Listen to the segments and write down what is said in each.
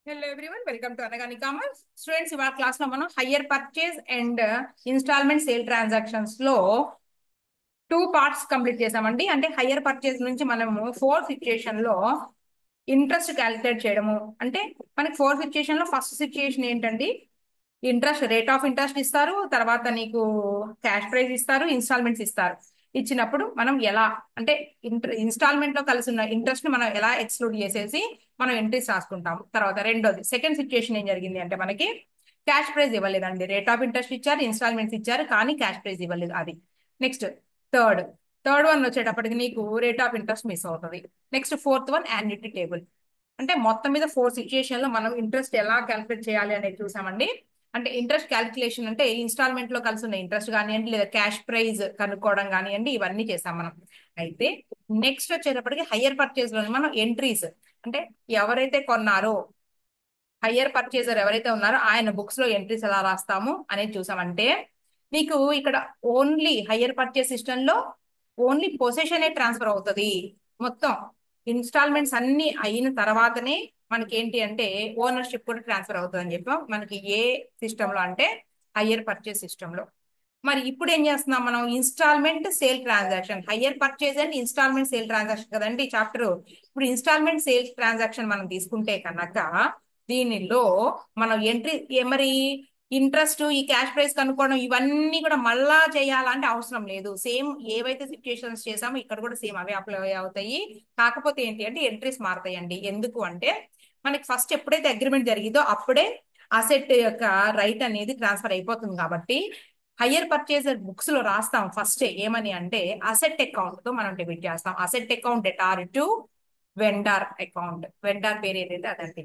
Hello everyone, welcome to Anagani Commerce. Students, ఇవాళ class లో మనం hire purchase and instalment sale transactions లో two parts complete చేసామండి. అంటే హయ్యర్ పర్చేజ్ నుంచి మనము ఫోర్త్ సిచ్యుయేషన్ లో ఇంట్రెస్ట్ క్యాలిక్యులేట్ చేయడము. అంటే మనకి ఫోర్త్ సిచ్యుయేషన్ లో ఫస్ట్ సిచ్యుయేషన్ ఏంటండి, ఇంట్రెస్ట్ రేట్ ఆఫ్ ఇంట్రెస్ట్ ఇస్తారు, తర్వాత నీకు క్యాష్ ప్రైస్ ఇస్తారు, ఇన్స్టాల్మెంట్స్ ఇస్తారు. ఇచ్చినప్పుడు మనం ఎలా అంటే ఇన్స్టాల్మెంట్ లో కలిసి ఉన్న ఇంట్రెస్ట్ ని మనం ఎలా ఎక్స్క్లూడ్ చేసేసి మనం ఎంట్రీస్ రాసుకుంటాం. తర్వాత రెండోది సెకండ్ సిచ్యుయేషన్ ఏం జరిగింది అంటే మనకి క్యాష్ ప్రైస్ ఇవ్వలేదండి, రేట్ ఆఫ్ ఇంట్రెస్ట్ ఇచ్చారు, ఇన్స్టాల్మెంట్స్ ఇచ్చారు, కానీ క్యాష్ ప్రైస్ ఇవ్వలేదు. అది నెక్స్ట్ థర్డ్ థర్డ్ వన్ వచ్చేటప్పటికి నీకు రేట్ ఆఫ్ ఇంట్రెస్ట్ మిస్ అవుతుంది. Next fourth one annuity table. అంటే మొత్తం మీద ఫోర్ సిచ్యుయేషన్ లో మనం ఇంట్రెస్ట్ ఎలా క్యాలిక్యులేట్ చేయాలి అనేది చూసామండి. అంటే ఇంట్రెస్ట్ క్యాలిక్యులేషన్ అంటే ఇన్స్టాల్మెంట్ లో కలిసి ఉన్న ఇంట్రెస్ట్ కానివ్వండి, లేదా క్యాష్ ప్రైజ్ కనుక్కోవడం కానివ్వండి, ఇవన్నీ చేసాం మనం. అయితే నెక్స్ట్ వచ్చేటప్పటికి హయ్యర్ పర్చేజ్ లో మనం ఎంట్రీస్, అంటే ఎవరైతే కొన్నారో హయ్యర్ పర్చేజర్ ఎవరైతే ఉన్నారో ఆయన బుక్స్ లో ఎంట్రీస్ ఎలా రాస్తాము అనేది చూసామంటే మీకు ఇక్కడ ఓన్లీ హయ్యర్ పర్చేస్ సిస్టమ్ లో ఓన్లీ పొజిషన్ ట్రాన్స్ఫర్ అవుతుంది. మొత్తం ఇన్స్టాల్మెంట్స్ అన్ని అయిన తర్వాతనే మనకి ఏంటి అంటే ఓనర్షిప్ కూడా ట్రాన్స్ఫర్ అవుతుంది అని చెప్పాం. మనకి ఏ సిస్టమ్ లో అంటే హయ్యర్ పర్చేస్ సిస్టమ్ లో. మరి ఇప్పుడు ఏం చేస్తున్నాం మనం, instalment sale transaction, hire purchase and instalment sale transaction కదండి చాప్టర్. ఇప్పుడు ఇన్స్టాల్మెంట్ సేల్స్ ట్రాన్సాక్షన్ మనం తీసుకుంటే కనుక దీనిలో మనం ఎంట్రీ మరి ఇంట్రెస్ట్, ఈ క్యాష్ ప్రైస్ కనుక్కోవడం ఇవన్నీ కూడా మళ్ళా చేయాలంటే అవసరం లేదు. సేమ్ ఏవైతే సిచ్యుయేషన్స్ చేసామో ఇక్కడ కూడా సేమ్ అవే అప్లై అవుతాయి. కాకపోతే ఏంటి అంటే ఎంట్రీస్ మారుతాయండి. ఎందుకు అంటే మనకి ఫస్ట్ ఎప్పుడైతే అగ్రిమెంట్ జరిగిందో అప్పుడే అసెట్ యొక్క రైట్ అనేది ట్రాన్స్ఫర్ అయిపోతుంది. కాబట్టి హయ్యర్ పర్చేజర్ బుక్స్ లో రాస్తాం ఫస్ట్ ఏమని అంటే అసెట్ అకౌంట్ తో మనం డెబిట్ చేస్తాం. Asset account debtor to vendor account. Vendor పేరు ఏదైతే అదండి.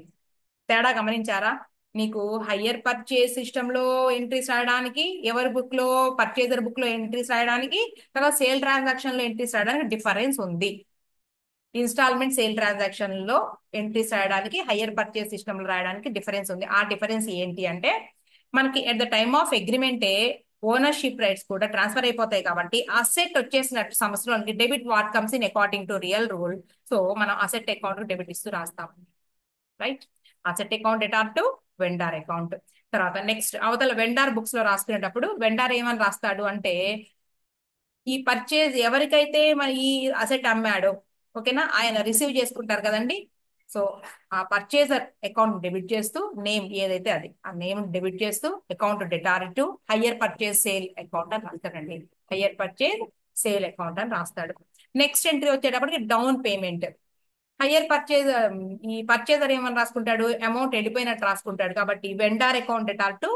తేడా గమనించారా? నీకు హయ్యర్ పర్చేస్ సిస్టమ్ లో ఎంట్రీస్ రాయడానికి, ఎవరి బుక్ లో పర్చేజర్ బుక్ లో ఎంట్రీస్ రాయడానికి, తర్వాత సేల్ ట్రాన్సాక్షన్ లో ఎంట్రీస్ రాయడానికి డిఫరెన్స్ ఉంది. ఇన్స్టాల్మెంట్ సేల్ ట్రాన్సాక్షన్ లో ఎంట్రీస్ రాయడానికి, హయ్యర్ పర్చేస్ సిస్టమ్ లో రాయడానికి డిఫరెన్స్ ఉంది. ఆ డిఫరెన్స్ ఏంటి అంటే మనకి ఎట్ ద టైమ్ ఆఫ్ అగ్రిమెంటే ఓనర్షిప్ రైట్స్ కూడా ట్రాన్స్ఫర్ అయిపోతాయి. కాబట్టి అసెట్ వచ్చేసినట్టు సంవత్సరానికి debit what comes in according to real rule. So మనం అసెట్ అకౌంట్ డెబిట్ ఇస్తూ రాస్తాం. Right, asset account debtor to vendor account. తర్వాత నెక్స్ట్ అవతల వెండార్ బుక్స్ లో రాసుకునేటప్పుడు వెండార్ ఏమని రాస్తాడు అంటే ఈ పర్చేజ్ ఎవరికైతే మరి ఈ అసెట్ అమ్మాడో, ఓకేనా, ఆయన రిసీవ్ చేసుకుంటారు కదండి. సో ఆ పర్చేజర్ అకౌంట్ డెబిట్ చేస్తూ నేమ్ ఏదైతే అది ఆ నేమ్ డెబిట్ చేస్తూ account debtor to hire purchase sale account అని రాస్తాడండి. హయ్యర్ పర్చేజ్ సేల్ అకౌంట్ అని రాస్తాడు. నెక్స్ట్ ఎంట్రీ వచ్చేటప్పటికి డౌన్ పేమెంట్. హయ్యర్ పర్చేజ్ ఈ పర్చేజర్ ఏమని రాసుకుంటాడు, అమౌంట్ వెళ్ళిపోయినట్టు రాసుకుంటాడు. కాబట్టి vendor account debtor to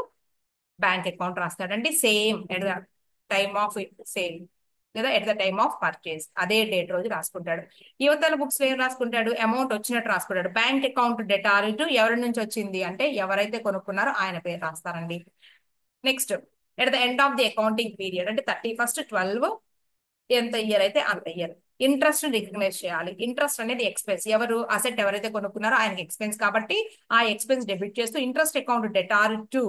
bank account రాస్తాడండి. Same at the time of sale లేదా at the time of purchase అదే డేట్ రోజు రాసుకుంటాడు. యువతల బుక్స్ ఏం రాసుకుంటాడు, అమౌంట్ వచ్చినట్టు రాసుకుంటాడు. బ్యాంక్ అకౌంట్ డెటార్ టు ఎవరి నుంచి వచ్చింది అంటే ఎవరైతే కొనుక్కున్నారో ఆయన పేరు రాస్తారండి. Next at the end of the accounting period అంటే 31/12 ఎంత ఇయర్ అయితే అంత ఇయర్ ఇంట్రెస్ట్ రికగ్నైజ్ చేయాలి. ఇంట్రెస్ట్ అనేది ఎక్స్పెన్స్, ఎవరు అసెట్ ఎవరైతే కొనుక్కున్నారో ఆయనకి ఎక్స్పెన్స్ కాబట్టి ఆ ఎక్స్పెన్స్ డెబిట్ చేస్తూ ఇంట్రెస్ట్ అకౌంట్ డెటార్ టు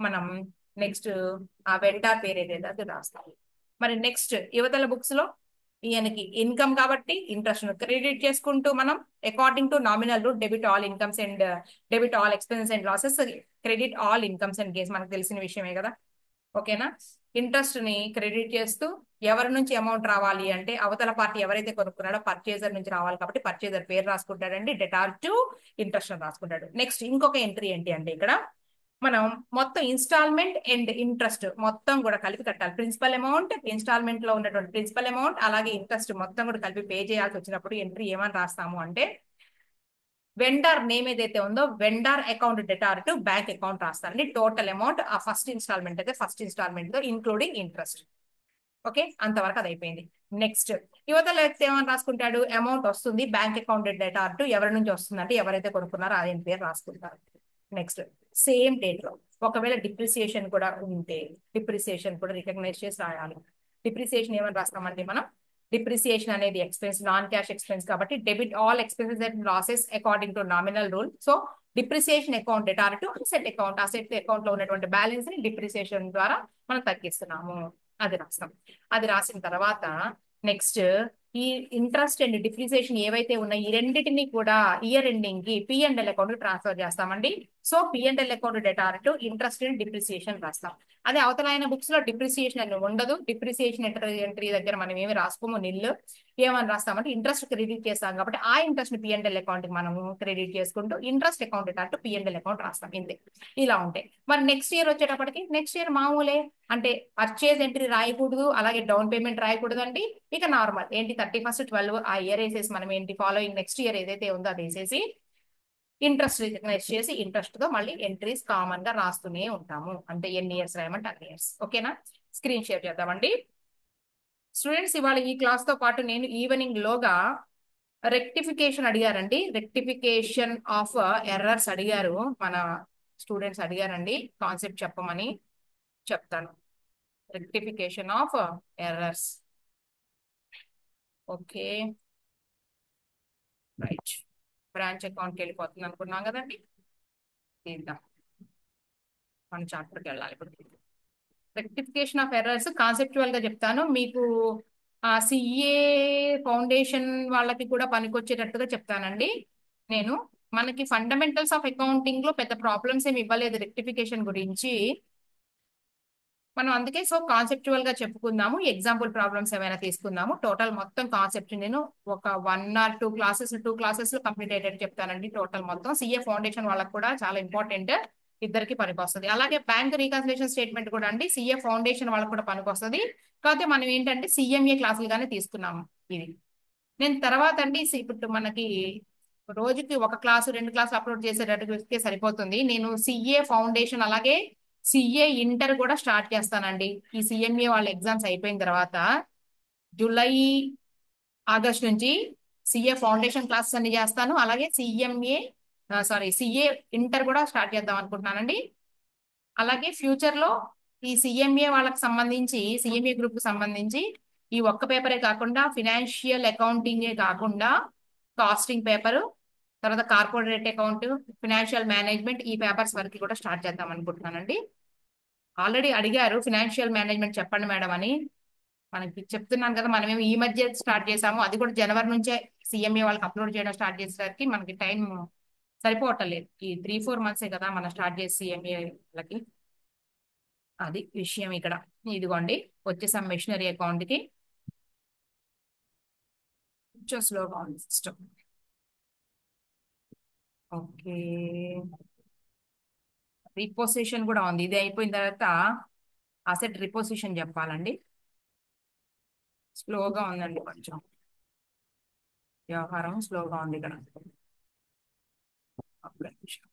మనం నెక్స్ట్ ఆ వెండార్ పేరు ఏదైతే అది రాస్తాం. మరి నెక్స్ట్ యువతల బుక్స్ లో ఈయనకి ఇన్కమ్ కాబట్టి ఇంట్రెస్ట్ క్రెడిట్ చేసుకుంటూ మనం according to nominal root debit all incomes and debit all expenses and losses, credit all incomes and gains మనకు తెలిసిన విషయమే కదా. ఓకేనా, ఇంట్రెస్ట్ ని క్రెడిట్ చేస్తూ ఎవరి నుంచి అమౌంట్ రావాలి అంటే అవతల పార్టీ ఎవరైతే కొనుక్కున్నాడో పర్చేజర్ నుంచి రావాలి కాబట్టి పర్చేజర్ పేరు రాసుకుంటాడండి. డెటార్ టు ఇంట్రెస్ట్ రాసుకుంటాడు. నెక్స్ట్ ఇంకొక ఎంట్రీ ఏంటి అంటే ఇక్కడ మనం మొత్తం ఇన్స్టాల్మెంట్ అండ్ ఇంట్రెస్ట్ మొత్తం కూడా కలిపి కట్టాలి. ప్రిన్సిపల్ అమౌంట్, ఇన్స్టాల్మెంట్ లో ఉన్నటువంటి ప్రిన్సిపల్ అమౌంట్, అలాగే ఇంట్రెస్ట్ మొత్తం కూడా కలిపి పే చేయాల్సి వచ్చినప్పుడు ఎంట్రీ ఏమని రాస్తాము అంటే వెండర్ నేమ్ ఏదైతే ఉందో vendor account debtor to bank account రాస్తారండి. టోటల్ అమౌంట్ ఆ ఫస్ట్ ఇన్స్టాల్మెంట్ అయితే ఫస్ట్ ఇన్స్టాల్మెంట్ తో ఇంక్లూడింగ్ ఇంట్రెస్ట్. ఓకే, అంతవరకు అది అయిపోయింది. నెక్స్ట్ యువతల వ్యక్తి ఏమని రాసుకుంటాడు, అమౌంట్ వస్తుంది బ్యాంక్ అకౌంట్ డెటార్ టు ఎవరి నుంచి వస్తుందంటే ఎవరైతే కొనుక్కున్నారో ఆయన పేరు రాసుకుంటారు. నెక్స్ట్ సేమ్ డేట్ లో ఒకవేళ డిప్రిసియేషన్ కూడా ఉంటే డిప్రిసియేషన్ కూడా రికగ్నైజ్ చేసి రాయాలి. డిప్రిసియేషన్ ఏమని రాస్తామంటే మనం డిప్రిసియేషన్ అనేది ఎక్స్పెన్స్, నాన్ క్యాష్ ఎక్స్పెన్స్ కాబట్టి debit all expenses and losses according to nominal rule. So depreciation account debtor to asset account, asset account లో ఉన్నటువంటి బ్యాలెన్స్ ని డిప్రిసియేషన్ ద్వారా మనం తగ్గిస్తున్నాము. అది రాస్తాం. అది రాసిన తర్వాత నెక్స్ట్ ఈ ఇంట్రెస్ట్ అండ్ డిప్రిసియేషన్ ఏవైతే ఉన్నాయో ఈ రెండింటిని కూడా ఇయర్ ఎండింగ్ కి P&L అకౌంట్ ట్రాన్స్ఫర్ చేస్తామండి. So P&L account data to interest and depreciation రాస్తాం. అదే అవతలైన బుక్స్ లో డిప్రిసియేషన్ అని ఉండదు. డిప్రిసియేషన్ ఎంట్రీ దగ్గర మనం ఏమి రాసుకోము, నిల్లు. ఏమని రాస్తామంటే ఇంట్రెస్ట్ క్రెడిట్ చేస్తాం కాబట్టి ఆ ఇంట్రెస్ట్ P&L అకౌంట్ కి మనము క్రెడిట్ చేసుకుంటూ interest account to P&L account రాస్తాం. ఇంతే. ఇలా ఉంటాయి. మరి నెక్స్ట్ ఇయర్ వచ్చేటప్పటికి నెక్స్ట్ ఇయర్ మామూలే, అంటే పర్చేజ్ ఎంట్రీ రాయకూడదు, అలాగే డౌన్ పేమెంట్ రాయకూడదు అండి. ఇక నార్మల్ ఏంటి 31/12 ఆ ఇయర్ వేసేసి మనం ఏంటి ఫాలోయింగ్ నెక్స్ట్ ఇయర్ ఏదైతే ఉందో అది వేసేసి ఇంట్రెస్ట్ రికగ్నైజ్ చేసి ఇంట్రెస్ట్ తో మళ్ళీ ఎంట్రీస్ కామన్ గా రాస్తూనే ఉంటాము. అంటే ఎన్ని ఇయర్స్ రాయమంటే అన్ని ఇయర్స్. ఓకేనా? స్క్రీన్ షేర్ చేద్దామండి. స్టూడెంట్స్ ఇవాళ ఈ క్లాస్ తో పాటు నేను ఈవినింగ్ లోగా రెక్టిఫికేషన్ అడిగారండి. రెక్టిఫికేషన్ ఆఫ్ ఎర్రర్స్ అడిగారు, మన స్టూడెంట్స్ అడిగారండి కాన్సెప్ట్ చెప్పమని. చెప్తాను. Rectification of errors. Okay, right. Branch అకౌంట్కి వెళ్ళిపోతుంది అనుకున్నాం కదండి. తీద్దాం, మన చాప్టర్కి వెళ్ళాలి ఇప్పుడు. రెక్టిఫికేషన్ ఆఫ్ ఎర్రర్స్ కాన్సెప్చువల్ గా చెప్తాను మీకు. సిఏ ఫౌండేషన్ వాళ్ళకి కూడా పనికొచ్చేటట్టుగా చెప్తానండి నేను. మనకి ఫండమెంటల్స్ ఆఫ్ అకౌంటింగ్ లో పెద్ద ప్రాబ్లమ్స్ ఏమి ఇవ్వలేదు రెక్టిఫికేషన్ గురించి. మనం అందుకే సో కాన్సెప్చువల్ గా చెప్పుకుందాము. ఎగ్జాంపుల్ ప్రాబ్లమ్స్ ఏమైనా తీసుకుందాము. టోటల్ మొత్తం కాన్సెప్ట్ నేను ఒక 1 or 2 క్లాసెస్ లో కంప్లీట్ అయ్యేటట్టు చెప్తానండి. టోటల్ మొత్తం సిఏ ఫౌండేషన్ వాళ్ళకి కూడా చాలా ఇంపార్టెంట్, ఇద్దరికి పనికొస్తుంది. అలాగే బ్యాంక్ రీకన్సిలేషన్ స్టేట్మెంట్ కూడా అండి సిఏ ఫౌండేషన్ వాళ్ళకి కూడా పనికొస్తుంది. కాకపోతే మనం ఏంటంటే సిఎంఏ క్లాసులుగానే తీసుకున్నాము ఇది. నేను తర్వాత అండి ఇప్పుడు మనకి రోజుకి ఒక క్లాసు 2 క్లాసులు అప్లోడ్ చేసేటట్టుగా సరిపోతుంది. నేను సిఏ ఫౌండేషన్ అలాగే సిఏ ఇంటర్ కూడా స్టార్ట్ చేస్తానండి. ఈ సిఎంఏ వాళ్ళ ఎగ్జామ్స్ అయిపోయిన తర్వాత జూలై ఆగస్ట్ నుంచి సిఏ ఫౌండేషన్ క్లాసెస్ అన్ని చేస్తాను. అలాగే సిఏ ఇంటర్ కూడా స్టార్ట్ చేద్దాం అనుకుంటున్నానండి. అలాగే ఫ్యూచర్ లో ఈ సిఎంఏ వాళ్ళకి సంబంధించి సిఎంఏ గ్రూప్ కి సంబంధించి ఈ ఒక్క పేపరే కాకుండా ఫినాన్షియల్ అకౌంటింగే కాకుండా కాస్టింగ్ పేపరు, తర్వాత కార్పొరేట్ అకౌంట్, ఫినాన్షియల్ మేనేజ్మెంట్ ఈ పేపర్స్ వరకు కూడా స్టార్ట్ చేద్దాం అనుకుంటున్నానండి. ఆల్రెడీ అడిగారు ఫినాన్షియల్ మేనేజ్మెంట్ చెప్పండి మేడం అని. మనకి చెప్తున్నాను కదా, మనమేమి ఈ మధ్య స్టార్ట్ చేసాము, అది కూడా జనవరి నుంచే సిఎంఏ వాళ్ళకి అప్లోడ్ చేయడం స్టార్ట్ చేసేసరికి మనకి టైం సరిపోవటం లేదు. ఈ 3-4 months కదా మనం స్టార్ట్ చేసి సిఎంఏ వాళ్ళకి. అది విషయం ఇక్కడ. ఇదిగోండి వచ్చేసాం మెషినరీ అకౌంట్ కి. కొంచెం స్లోగా ఉంది సిస్టమ్. ఓకే, రిపోజిషన్ కూడా ఉంది. ఇది అయిపోయిన తర్వాత అసెట్ రిపోజిషన్ చెప్పాలండి. స్లోగా ఉందండి, కొంచెం వ్యవహారం స్లోగా ఉంది ఇక్కడ. ఒక్క నిమిషం.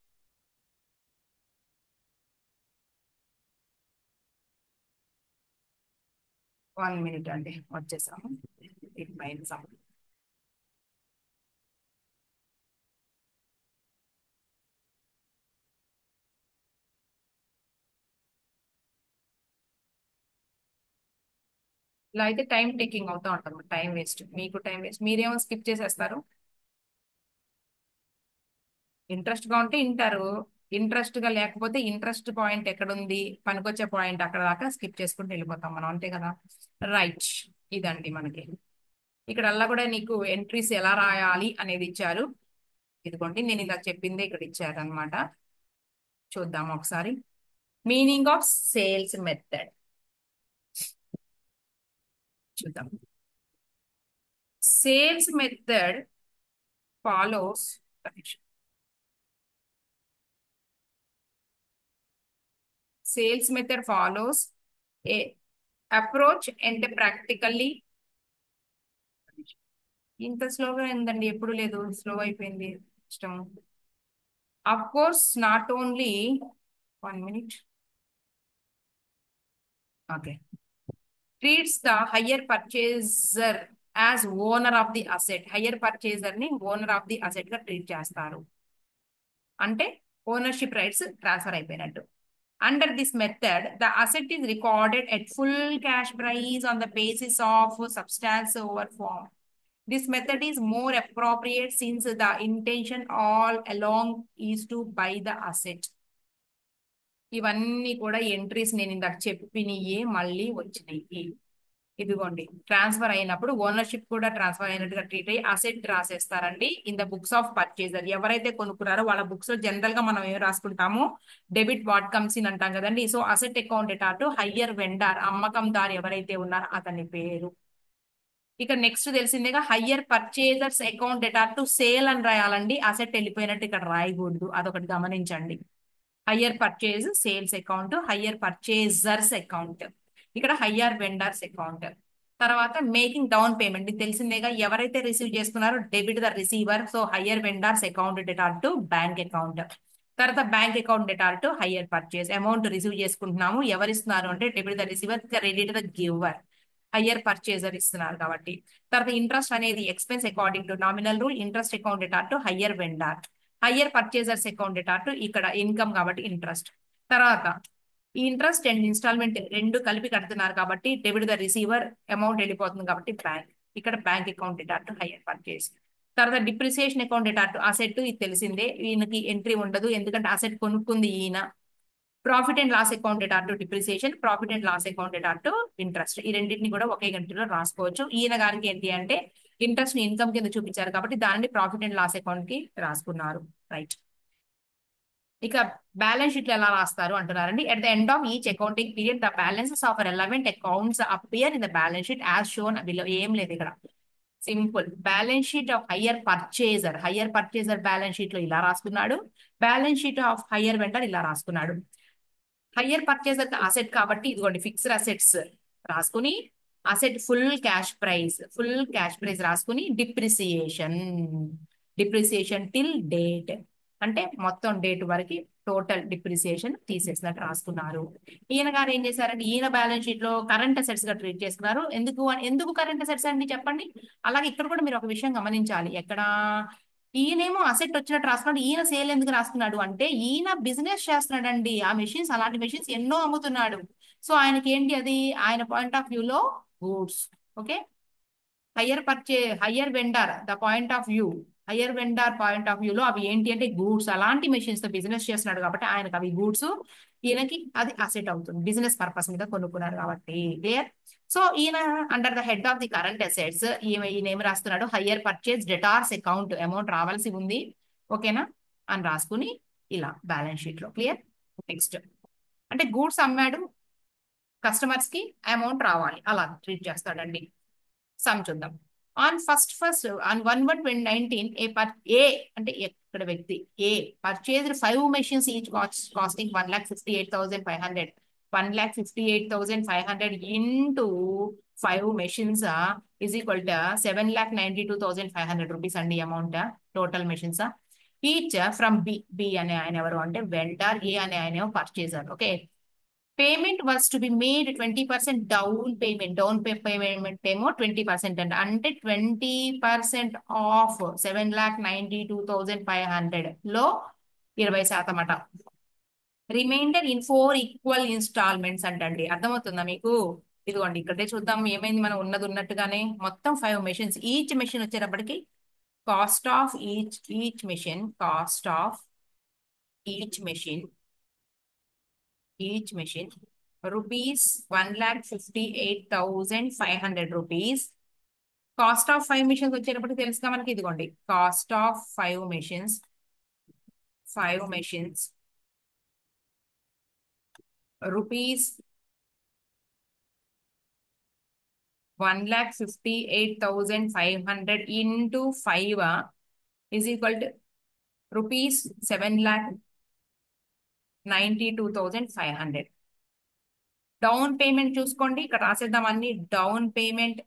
వన్ మినిట్ అండి, వచ్చేసాము. ఇలా అయితే టైం టేకింగ్ అవుతూ ఉంటుంది, టైం వేస్ట్, మీకు టైం వేస్ట్. మీరేమో స్కిప్ చేసేస్తారు. ఇంట్రెస్ట్ గా ఉంటే వింటారు, ఇంట్రెస్ట్ గా లేకపోతే ఇంట్రెస్ట్ పాయింట్ ఎక్కడుంది, పనికొచ్చే పాయింట్ అక్కడ దాకా స్కిప్ చేసుకుంటూ వెళ్ళిపోతాం మనం, అంతే కదా. రైట్, ఇదండి మనకి. ఇక్కడ అలా కూడా నీకు ఎంట్రీస్ ఎలా రాయాలి అనేది ఇచ్చారు. ఇదిగోండి నేను ఇలా చెప్పిందే ఇక్కడ ఇచ్చారు అనమాట. చూద్దాం ఒకసారి. మీనింగ్ ఆఫ్ సేల్స్ మెథడ్ చూద్దాం. Sales method follows sales method follows A approach and practically. ఇంత స్లోగా ఏందండి, ఎప్పుడు లేదు, స్లో అయిపోయింది ఇష్టం. Of course not only 1 minute. Okay, treats the higher purchaser as owner of the asset. Higher purchaser ని owner of the asset గా treat చేస్తారు, అంటే ఓనర్షిప్ రైట్స్ ట్రాన్స్ఫర్ అయిపోయినట్టు. Under this method the asset is recorded at full cash prize on the basis of substance over form. This method is more appropriate since the intention all along is to buy the asset. ఇవన్నీ కూడా entries నేను ఇందాక చెప్పినయే మళ్ళీ వచ్చినాయి. ఇదిగోండి transfer అయినప్పుడు ownership కూడా transfer అయినట్టుగా ట్రీట్ అయ్యి అసెట్ రాసేస్తారండి in the books of purchaser. ఎవరైతే కొనుక్కున్నారో వాళ్ళ బుక్స్ లో జనరల్ గా మనం ఏం రాసుకుంటాము, డెబిట్ వాట్ కమ్స్ ఇన్ అంటాం కదండి. So asset account to hire vendor, అమ్మకందారు ఎవరైతే ఉన్నారో అతని పేరు. ఇక నెక్స్ట్ తెలిసిందేగా hire purchasers account to sale అని రాయాలండి. అసెట్ వెళ్ళిపోయినట్టు ఇక్కడ రాయకూడదు, అదొకటి గమనించండి. Hire purchase sales account, hire purchasers account, ఇక్కడ హయ్యర్ వెండర్స్ అకౌంట్. తర్వాత మేకింగ్ డౌన్ పేమెంట్, ఇది తెలిసిందేగా, ఎవరైతే రిసీవ్ చేసుకున్నారో debit the receiver, so hire vendors account debtor to bank account. తర్వాత bank account debtor to hire purchase, amount receive చేసుకుంటున్నాము, ఎవరిస్తున్నారు అంటే debit the receiver, credit the giver, hire purchaser ఇస్తున్నారు కాబట్టి. తర్వాత ఇంట్రెస్ట్ అనేది expense according to nominal rule, interest account debtor to hire vendor, hire purchasers account to ఇక్కడ income కాబట్టి interest. తర్వాత ఈ ఇంట్రెస్ట్ అండ్ ఇన్స్టాల్మెంట్ రెండు కలిపి కడుతున్నారు కాబట్టి డెబిట్ ద రిసీవర్, అమౌంట్ వెళ్ళిపోతుంది కాబట్టి బ్యాంక్, ఇక్కడ bank account to hire purchase. తర్వాత డిప్రిసియేషన్ అకౌంట్ టు అసెట్, ఇది తెలిసిందే, ఈయనకి ఎంట్రీ ఉండదు ఎందుకంటే అసెట్ కొనుక్కుంది ఈయన. Profit and loss account to depreciation, profit and loss account to interest, ఈ రెండింటిని కూడా ఒకే గంటలో రాసుకోవచ్చు. ఈయన గారికి ఏంటి అంటే ఇంట్రెస్ట్ ని ఇన్కమ్ కింద చూపించారు కాబట్టి దాన్ని ప్రాఫిట్ అండ్ లాస్ అకౌంట్ కి రాసుకున్నారు. రైట్. ఇక బ్యాలెన్స్ షీట్ ఎలా రాస్తారు అంటున్నారండి. At the end of each accounting period the balances of relevant accounts appear in the balance sheet as shown below. ఏం లేదు ఇక్కడ, simple. Balance sheet of higher purchaser, higher purchaser balance sheet లో ఇలా రాసుకున్నాడు, balance sheet of higher vendor ఇలా రాసుకున్నాడు. Higher purchaser asset కాబట్టి ఇదిగోండి ఫిక్స్డ్ అసెట్స్ రాసుకుని, asset full cash prize, full cash prize రాసుకుని, డిప్రిసియేషన్, డిప్రిసియేషన్ టిల్ డేట్ అంటే మొత్తం డేట్ వరకు టోటల్ డిప్రిసియేషన్ తీసేసినట్టు రాసుకున్నారు. ఈయన గారు ఏం చేశారంటే ఈయన బ్యాలెన్స్ షీట్ లో కరెంట్ అసెట్స్ గా ట్రీట్ చేసుకున్నారు. ఎందుకు కరెంట్ అసెట్స్ అండి చెప్పండి. అలాగే ఇక్కడ కూడా మీరు ఒక విషయం గమనించాలి, ఎక్కడ ఈయనేమో అసెట్ వచ్చినట్టు రాస్తున్నాడు, ఈయన సేల్ ఎందుకు రాస్తున్నాడు అంటే ఈయన బిజినెస్ చేస్తున్నాడండి. ఆ మెషిన్స్, అలాంటి మెషిన్స్ ఎన్నో అమ్ముతున్నాడు. సో ఆయనకి ఏంటి అది, ఆయన పాయింట్ ఆఫ్ వ్యూ లో goods. Okay, higher vendor the point of view, higher vendor point of view లో అవి ఏంటి అంటే గూడ్స్, అలాంటి మెషిన్స్ తో బిజినెస్ చేస్తున్నాడు కాబట్టి ఆయనకు అవి గూడ్స్, ఈయనకి అది అసెట్ అవుతుంది, బిజినెస్ పర్పస్ మీద కొనుక్కున్నారు కాబట్టి. క్లియర్. సో ఈయన under the head of the current assets ఈయన ఏమి రాస్తున్నాడు, higher purchase debtors account, amount రావాల్సి ఉంది ఓకేనా అని రాసుకుని ఇలా బ్యాలెన్స్ షీట్ లో. క్లియర్. నెక్స్ట్ అంటే గూడ్స్ అమ్మాడు, కస్టమర్స్ కి అమౌంట్ రావాలి, అలా ట్రీట్ చేస్తాడండి. సమ్ చూద్దాం. ఫస్ట్ ఆన్ 1/1/2019 ఏ అంటే ఎక్కడ వ్యక్తి A purchased 5 machines each costing 1,58,500, 1,58,500 into 5 machines is equal to 7,92,500 rupees అండి amount, total machines. Each from B అనే ఆయన ఎవరు అంటే వెండర్, ఏ అనే ఆయన పర్చేజర్. Okay, payment was to be made 20% down payment, payment ఏమో 20% అండి, అంటే 20% ఆఫ్ 7,92,500 లో 20% అట. రిమైండర్ ఇన్ 4 ఈక్వల్ ఇన్స్టాల్మెంట్స్ అంటండి. అర్థమవుతుందా మీకు. ఇదిగోండి ఇక్కడే చూద్దాం ఏమైంది, మనం ఉన్నది ఉన్నట్టుగానే మొత్తం 5 మెషిన్స్, ఈచ్ మెషిన్ వచ్చేటప్పటికి cost of each machine, cost of each machine rupees 1,58,500 rupees. Cost of 5 machines వచ్చేటప్పటికి తెలుసుగా మనకి, ఇదిగోండి cost of 5 machines rupees 1,58,500 into 5 is equal to rupees 7,92,500. Down payment చూసుకోండి, ఇక్కడ రాసేద్దాం అన్ని. డౌన్ పేమెంట్,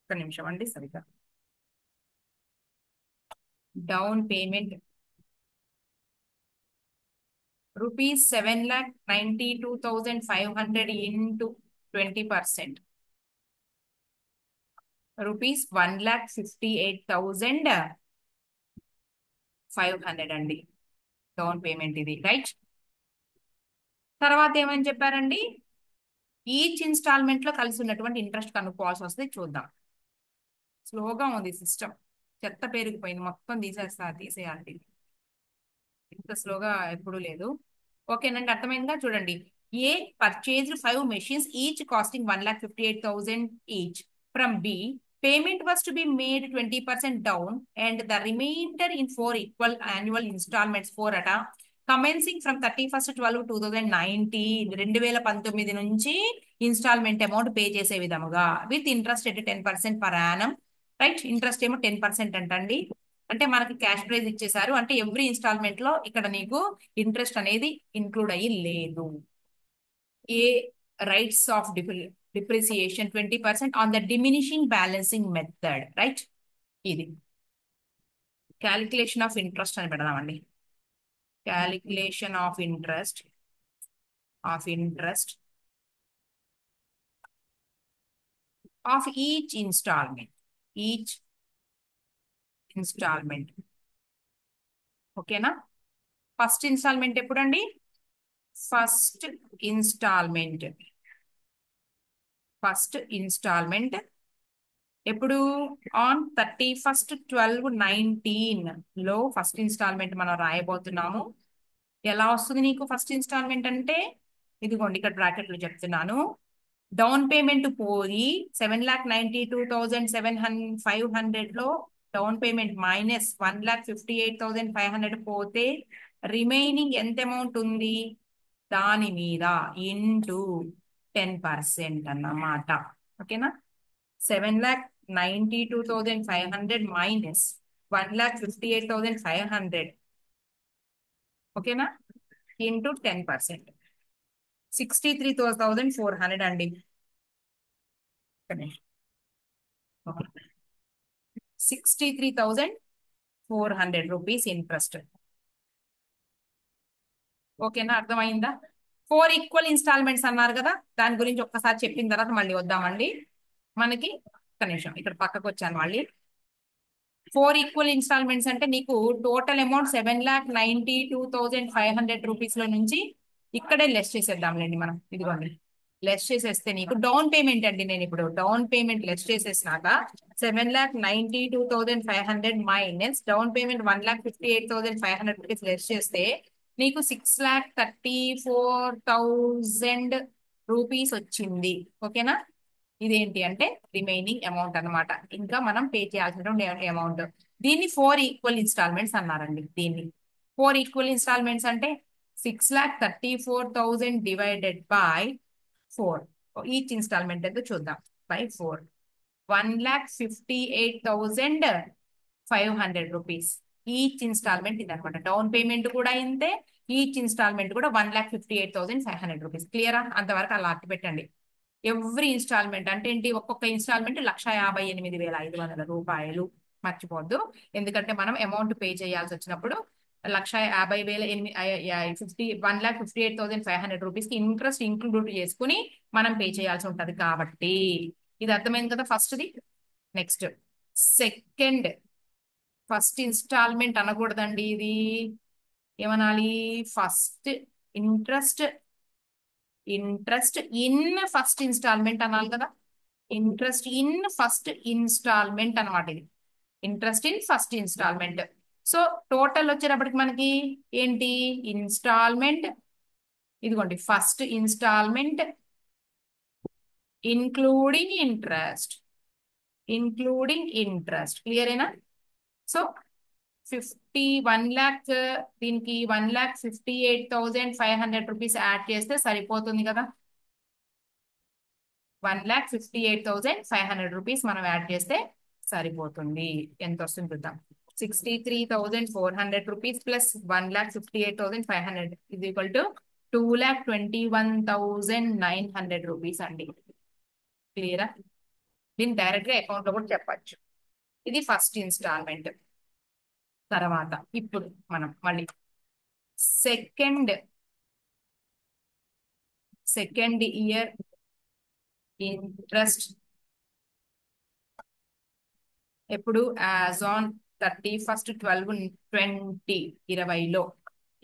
ఒక నిమిషం అండి సరిగా, down payment rupees 7,92,500 into 20%, rupees 1,58,500 అండి డౌన్ పేమెంట్ ఇది. రైట్. తర్వాత ఏమని చెప్పారండి, ఈచ్ ఇన్స్టాల్మెంట్ లో కలిసి ఉన్నటువంటి ఇంట్రెస్ట్ కనుక్కోవాల్సి వస్తుంది. చూద్దాం. స్లోగా ఉంది సిస్టమ్, చెత్త పెరిగిపోయింది, మొత్తం తీసేయాలి. ఇంత స్లోగా ఎప్పుడు లేదు. ఓకేనండి, అర్థమైందా. చూడండి, A purchased 5 machines, each costing 1,58,000 each. From B, payment was to be made 20% down and the remainder in 4 equal annual installments for ata commencing from 31st 12/2019 2019 నుంచి ఇన్స్టాల్మెంట్ అమౌంట్ పే చేసే విధముగా with interest at 10% per annum. Right, interest ఏమో 10% అంటండి. అంటే మనకి cash prize ఇచ్చేసారు, అంటే every instalment లో ఇక్కడ నీకు ఇంట్రెస్ట్ అనేది ఇన్క్లూడ్ అయ్యి లేదు. A rates of depreciation 20% on the diminishing balancing method. Right, ఇది క్యాలిక్యులేషన్ ఆఫ్ ఇంట్రెస్ట్ అని పెడదామండి. Calculation of interest of each instalment. ఓకేనా? ఫస్ట్ ఇన్స్టాల్మెంట్ ఎప్పుడండి? ఫస్ట్ ఇన్స్టాల్మెంట్ ఎప్పుడు? ఆన్ 31st 12/19 లో ఫస్ట్ ఇన్స్టాల్మెంట్ మనం రాయబోతున్నాము. ఎలా వస్తుంది నీకు ఫస్ట్ ఇన్స్టాల్మెంట్ అంటే? ఇదిగోండి ఇక్కడ బ్రాకెట్లు చెప్తున్నాను. డౌన్ పేమెంట్ పోయి 7,92,500 లో డౌన్ పేమెంట్ మైనస్ 1,58,500 పోతే రిమైనింగ్ ఎంత అమౌంట్ ఉంది దాని మీద ఇంటూ 10% అన్నమాట. ఓకేనా? 7,92,500 మైనస్ 1,58,500. ఓకేనా? ఇంటూ 10%, 63,400 అండి. 63,400 రూపీస్ ఇంట్రెస్ట్. ఓకేనా? అర్థమైందా? 4 ఈక్వల్ ఇన్స్టాల్మెంట్స్ అన్నారు కదా, దాని గురించి ఒక్కసారి చెప్పిన తర్వాత మళ్ళీ వద్దామండి. మనకి ఒక్క నిమిషం ఇక్కడ పక్కకు వచ్చాను మళ్ళీ. 4 ఈక్వల్ ఇన్స్టాల్మెంట్స్ అంటే నీకు టోటల్ అమౌంట్ 7,92,500 రూపీస్ లో నుంచి ఇక్కడే లెస్ చేసేద్దాంలేండి మనం. ఇదిగోండి లెస్ చేసేస్తే నీకు డౌన్ పేమెంట్ అండి. నేను ఇప్పుడు డౌన్ పేమెంట్ లెస్ చేసేసినాక 7,92,500 minus down payment 1,58,500 rupees less చేస్తే నీకు 6,34,000 రూపీస్ వచ్చింది. ఓకేనా? ఇదేంటి అంటే రిమైనింగ్ అమౌంట్ అన్నమాట, ఇంకా మనం పే చేయాల్సిన అమౌంట్. దీన్ని 4 ఈక్వల్ ఇన్స్టాల్మెంట్స్ అన్నారండి. దీన్ని 4 ఈక్వల్ ఇన్స్టాల్మెంట్స్ అంటే 6,34,000 డివైడెడ్ బై 4. ఈచ్ ఇన్స్టాల్మెంట్ అయితే చూద్దాం. By 4, 1,58,500 rupees each instalment. ఇది అనమాట. డౌన్ పేమెంట్ కూడా ఇంతే, ఈచ్ ఇన్స్టాల్మెంట్ కూడా 1,58,500 రూపీస్. క్లియరా? అంతవరకు అలా అట్టి పెట్టండి. ఎవ్రీ ఇన్స్టాల్మెంట్ అంటే ఏంటి? ఒక్కొక్క ఇన్స్టాల్మెంట్ 1,58,500 రూపాయలు. మర్చిపోద్దు, ఎందుకంటే మనం అమౌంట్ పే చేయాల్సి వచ్చినప్పుడు 1,58,500 రూపీస్ కి ఇంట్రెస్ట్ ఇంక్లూడ్ చేసుకుని మనం పే చేయాల్సి ఉంటది కాబట్టి. ఇది అర్థమైంది కదా ఫస్ట్ది. Next second. ఫస్ట్ ఇన్స్టాల్మెంట్ అనకూడదండి, ఇది ఏమనాలి? First interest in first instalment అనాలి కదా. ఇంట్రెస్ట్ ఇన్ ఫస్ట్ ఇన్స్టాల్మెంట్ అనమాట ఇది. Interest in first instalment. So total వచ్చేటప్పటికి మనకి ఏంటి? ఇన్స్టాల్మెంట్, ఇదిగోండి ఫస్ట్ ఇన్స్టాల్మెంట్ ఇంక్లూడింగ్ ఇంట్రెస్ట్. క్లియరేనా? సో 1 lakh, దీనికి 1,58,500 రూపీస్ యాడ్ చేస్తే సరిపోతుంది కదా. 1,58,500 రూపీస్ మనం యాడ్ చేస్తే సరిపోతుంది. ఎంత వస్తుంది చూద్దాం. 63,400 రూపీస్ ప్లస్ 1,58,500 ఇది ఈక్వల్ టు 2,21,900 రూపీస్ అండి. క్లియరా? దీన్ని డైరెక్ట్ గా అకౌంట్ లో కూడా చెప్పచ్చు. ఇది ఫస్ట్ ఇన్స్టాల్మెంట్. తర్వాత ఇప్పుడు మనం మళ్ళీ సెకండ్ ఇయర్ ఇంట్రెస్ట్ ఎప్పుడు? యాజ్ ఆన్ 31st 12/20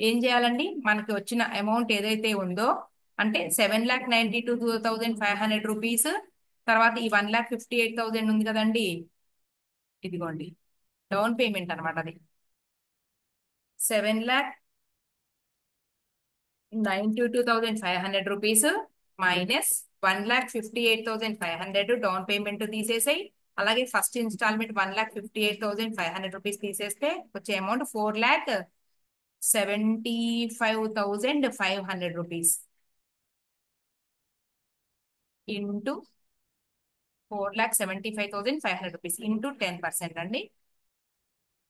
ఏం చేయాలండి? మనకి వచ్చిన అమౌంట్ ఏదైతే ఉందో అంటే 7,92,500 రూపీస్, తర్వాత ఈ 1,58,000 ఉంది కదండి, ఇదిగోండి డౌన్ పేమెంట్ అనమాట. అది 92,500 రూపీస్ మైనస్ 1,58,500 డౌన్ పేమెంట్ తీసేసాయి. అలాగే ఫస్ట్ ఇన్స్టాల్మెంట్ 1,58,500 రూపీస్ తీసేస్తే వచ్చే amount 4,75,500 rupees into 4,75,500 rupees into 10% అండి.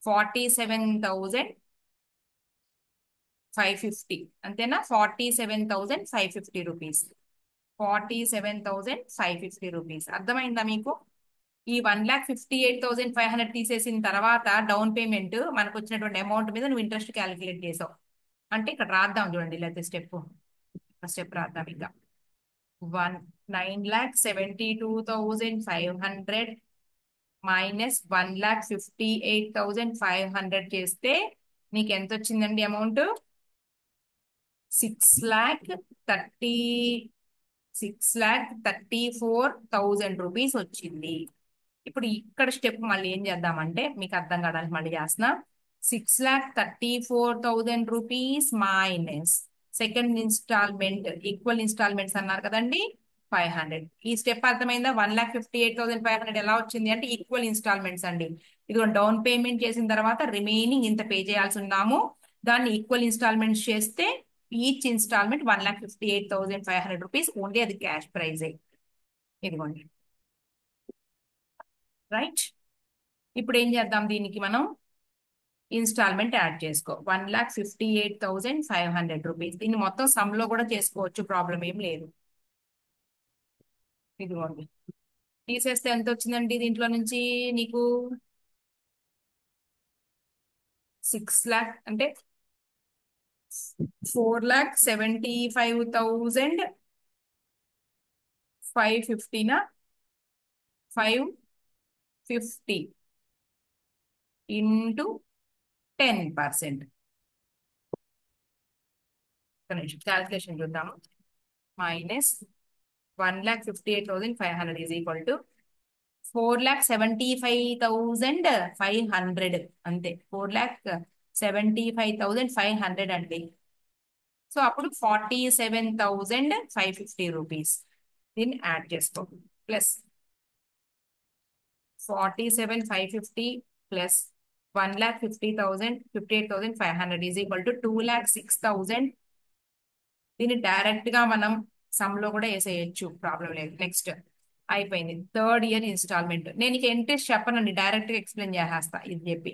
47,550 అంతేనా? 47,550 రూపీస్. 47,550 రూపీస్ అర్థమైందా మీకు? ఈ 1,58,500 తీసేసిన తర్వాత డౌన్ పేమెంట్ మనకు వచ్చినటువంటి అమౌంట్ మీద నువ్వు ఇంట్రెస్ట్ క్యాలిక్యులేట్ చేసావు అంటే ఇక్కడ రాద్దాం చూడండి. లేకపోతే స్టెప్ రాద్దాం. ఇంకా 9,72,500 మైనస్ 1,58,500 చేస్తే నీకు ఎంత వచ్చిందండి అమౌంట్? 6,34,000 రూపీస్ వచ్చింది. ఇప్పుడు ఇక్కడ స్టెప్ మళ్ళీ ఏం చేద్దామంటే మీకు అర్థం కావడానికి మళ్ళీ చేస్తున్నా. 6,34,000 rupees minus second instalment equal instalments అన్నారు కదండి 500. ఈ స్టెప్ అర్థమైందా? 1,58,500 ఎలా వచ్చింది అంటే ఈక్వల్ ఇన్స్టాల్మెంట్స్ అండి. ఇదిగో డౌన్ పేమెంట్ చేసిన తర్వాత రిమైనింగ్ ఇంత పే చేయాల్సి ఉన్నాము. దాన్ని ఈక్వల్ ఇన్స్టాల్మెంట్స్ చేస్తే ఈచ్ ఇన్స్టాల్మెంట్ 1,58,500 రూపీస్ ఓన్లీ. అది క్యాష్ ప్రైజ్. ఇదిగోండి రైట్. ఇప్పుడు ఏం చేద్దాం? దీనికి మనం ఇన్స్టాల్మెంట్ యాడ్ చేసుకో. 1,58,500 రూపీస్. దీన్ని మొత్తం సమ్ లో కూడా చేసుకోవచ్చు, ప్రాబ్లం ఏం లేదు. ఇదిగోండి తీసేస్తే ఎంత వచ్చిందండి దీంట్లో నుంచి నీకు? 6 lakh అంటే 4,75,550 550 ఇంటూ 10%. క్యాల్కులేషన్ చూద్దాము. మైనస్ 1,58,500 ఈజ్ ఈక్వల్ టు 4,75,500 అంతే. 4,75,500 అండి. సో అప్పుడు 47,550 రూపీస్ దీన్ని యాడ్ చేసుకో. Plus 47,550 plus 1,58,500 is equal to 2,06,000. దీన్ని డైరెక్ట్ గా మనం సమ్ లో కూడా వేసేయచ్చు, ప్రాబ్లం లేదు. నెక్స్ట్ అయిపోయింది. Third year instalment. నేను ఇక ఇంట్రెస్ట్ చెప్పనండి, డైరెక్ట్ గా ఎక్స్ప్లెయిన్ చేసేస్తా ఇది చెప్పి.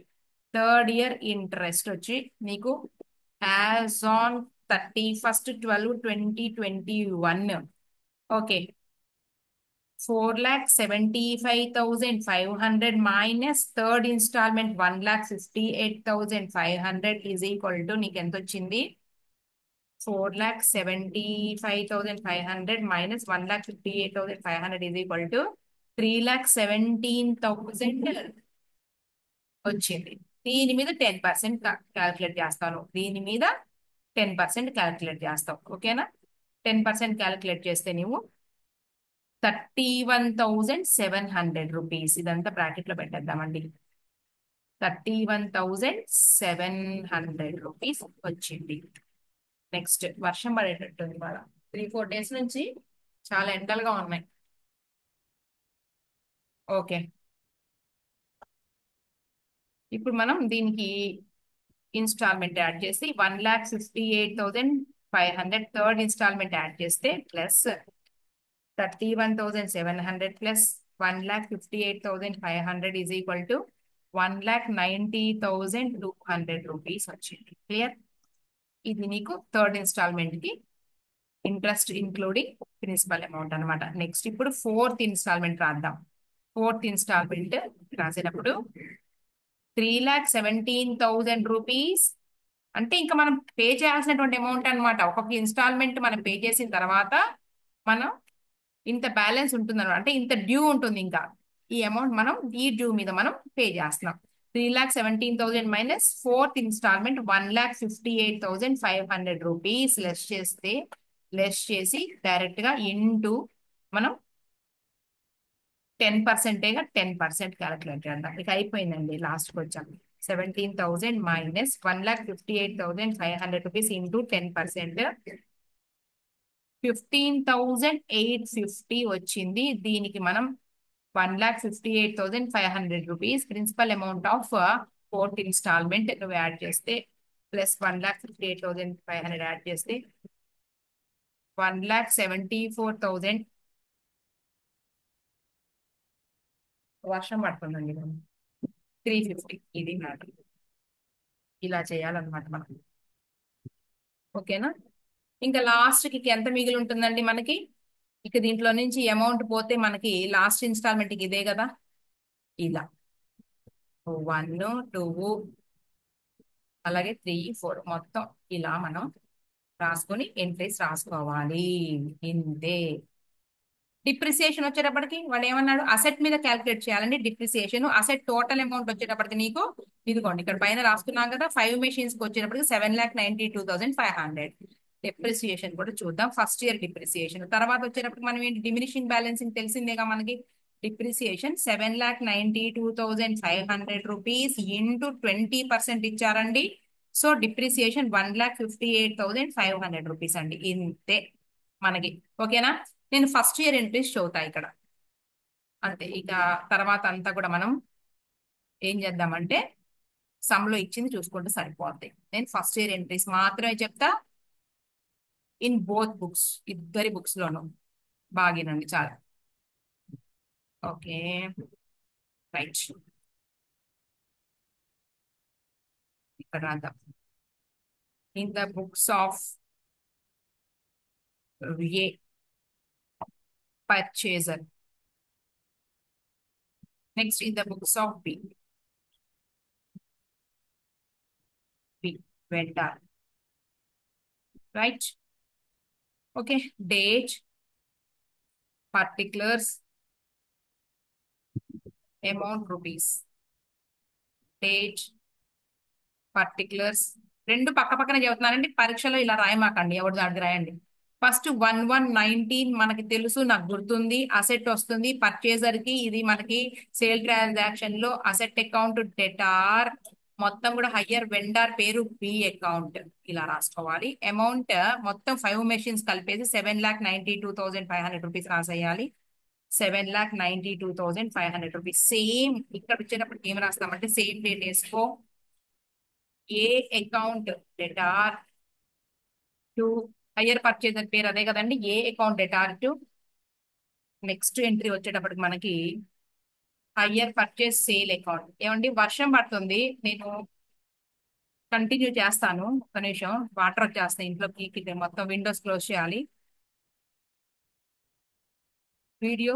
థర్డ్ ఇయర్ ఇంట్రెస్ట్ వచ్చి నీకు as on 31/12/2021 okay 4,75,500 minus third instalment 1,58,500 is equal to నీకు ఎంత వచ్చింది? 4,75,500 మైనస్ 1,58,500 ఈజ్ ఈక్వల్ టు 3,17,000 వచ్చింది. దీని మీద 10% క్యాల్కులేట్ చేస్తాను. దీని మీద 10% క్యాల్కులేట్ చేస్తావు. ఓకేనా? 10% క్యాల్కులేట్ చేస్తే నువ్వు 31,700 రూపీస్. ఇదంతా బ్రాకెట్ లో పెట్టేద్దామండి. 31,700 రూపీస్ వచ్చింది. నెక్స్ట్ వర్షం పడేటట్టుంది ఇవాళ. 3-4 డేస్ నుంచి చాలా ఎండలుగా ఉన్నాయి. ఓకే ఇప్పుడు మనం దీనికి ఇన్స్టాల్మెంట్ యాడ్ చేసి 1,58,500 థర్డ్ ఇన్స్టాల్మెంట్ యాడ్ చేస్తే plus 31,700 plus 1,58,500 is equal to 1,90,200 rupees వచ్చింది. క్లియర్? ఇది నీకు థర్డ్ ఇన్స్టాల్మెంట్ కి ఇంట్రెస్ట్ ఇంక్లూడింగ్ ప్రిన్సిపల్ అమౌంట్ అనమాట. నెక్స్ట్ ఇప్పుడు ఫోర్త్ ఇన్స్టాల్మెంట్ రాద్దాం. ఫోర్త్ ఇన్స్టాల్మెంట్ రాసేటప్పుడు 3,17,000 రూపీస్ అంటే ఇంకా మనం పే చేయాల్సినటువంటి అమౌంట్ అనమాట. ఒక్కొక్క ఇన్స్టాల్మెంట్ మనం పే చేసిన తర్వాత మనం ఇంత బ్యాలెన్స్ ఉంటుంది అనమాట. అంటే ఇంత డ్యూ ఉంటుంది. ఇంకా ఈ అమౌంట్ మనం ఈ డ్యూ మీద మనం పే చేస్తున్నాం. 3,17,000 minus fourth instalment 1,58,500 rupees less చేసి డైరెక్ట్ గా ఇంటూ మనం 10% 10% క్యాలిక్యులేట్ చేద్దాం. ఇక అయిపోయిందండి, లాస్ట్కి వచ్చాం. 17,000 minus 1,58,500 rupees into 10%. 15,850 వచ్చింది. దీనికి మనం 1,58,500 rupees principal amount of fourth instalment నువ్వు యాడ్ చేస్తే ప్లస్ 1,58,500 యాడ్ చేస్తే 1,74,000. వర్షం పడుతుందండి. 350 ఇది మ్యాటర్. ఇలా చేయాలన్నమాట మనం. ఓకేనా? ఇంకా లాస్ట్ కి ఎంత మిగిలి ఉంటుందండి మనకి? ఇక దీంట్లో నుంచి అమౌంట్ పోతే మనకి లాస్ట్ ఇన్స్టాల్మెంట్ ఇదే కదా, ఇలా 1 2 అలాగే 3 4 మొత్తం ఇలా మనం రాసుకొని ఎంట్రీస్ రాసుకోవాలి. ఇంతే. డిప్రిసియేషన్ వచ్చేటప్పటికి వాడు ఏమన్నాడు, అసెట్ మీద క్యాల్కులేట్ చేయాలండి. డిప్రిసియేషన్ అసెట్ టోటల్ అమౌంట్ వచ్చేటప్పటికి నీకు ఇదిగోండి ఇక్కడ పైన రాసుకున్నాం కదా, 5 మెషిన్స్ కి వచ్చేటప్పటికి 7,92,500. డిప్రిసియేషన్ కూడా చూద్దాం. ఫస్ట్ ఇయర్ డిప్రిసియేషన్ తర్వాత వచ్చేటప్పటికి మనం ఏంటి, డిమినిషింగ్ బ్యాలెన్సింగ్ తెలిసిందేగా మనకి. డిప్రిసియేషన్ 7,92,500 రూపీస్ ఇంటూ 20% ఇచ్చారండి. సో డిప్రిసియేషన్ 1,58,500 రూపీస్ అండి. ఇంతే మనకి. ఓకేనా? నేను ఫస్ట్ ఇయర్ ఎంట్రీస్ చదువుతా ఇక్కడ అంతే. ఇక తర్వాత అంతా కూడా మనం ఏం చేద్దామంటే సమ్ లో ఇచ్చింది చూసుకుంటే సరిపోద్ది. నేను ఫస్ట్ ఇయర్ ఎంట్రీస్ మాత్రమే చెప్తా, ఇన్ బోత్ బుక్స్, ఇద్దరి బుక్స్ లోను. బాగినండి చాలా. Okay, right. ఇక్కడ రాద్దాం. In the books of A purchaser, next in the books of B vendor, right. Okay, date, particulars, amount rupees. Date, particulars రెండు పక్క పక్కన చెబుతున్నానండి. పరీక్షలో ఇలా రాయమాకండి, ఎవరి దానికి రాయండి. ఫస్ట్ 1,119 మనకి తెలుసు, నాకు గుర్తుంది. అసెట్ వస్తుంది పర్చేజర్ కి. ఇది మనకి సేల్ ట్రాన్సాక్షన్ లో అసెట్ అకౌంట్ డెటార్, మొత్తం కూడా హయ్యర్ వెండర్ పేరు బి అకౌంట్. ఇలా రాసుకోవాలి. అమౌంట్ మొత్తం 5 మెషిన్స్ కలిపేసి 7,92,500 రూపీస్ రాసేయాలి. 7,92,500 రూపీస్. సేమ్ ఇక్కడ వచ్చేటప్పుడు ఏం రాస్తామంటే సేమ్ డేట్ వేసుకో. A account debtor to, hire purchaser పేరు అదే కదండి, A account debtor to. Next entry వచ్చేటప్పటికి మనకి హయ్యర్ పర్చేజ్ సేల్ అకౌంట్. ఏమండి వర్షం పడుతుంది, నేను కంటిన్యూ చేస్తాను. ఒక నిమిషం, వాటర్ వచ్చేస్తాయి ఇంట్లోకి. మొత్తం విండోస్ క్లోజ్ చేయాలి. వీడియో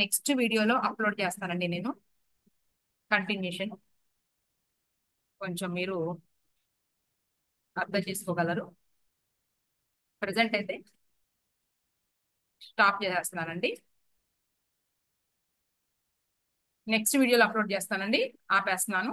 నెక్స్ట్ వీడియోలో అప్లోడ్ చేస్తానండి నేను, కంటిన్యూషన్. కొంచెం మీరు అర్థం చేసుకోగలరు. ప్రజెంట్ అయితే స్టాప్ చేసేస్తున్నానండి. నెక్స్ట్ వీడియోలో అప్లోడ్ చేస్తానండి, ఆపేస్తున్నాను.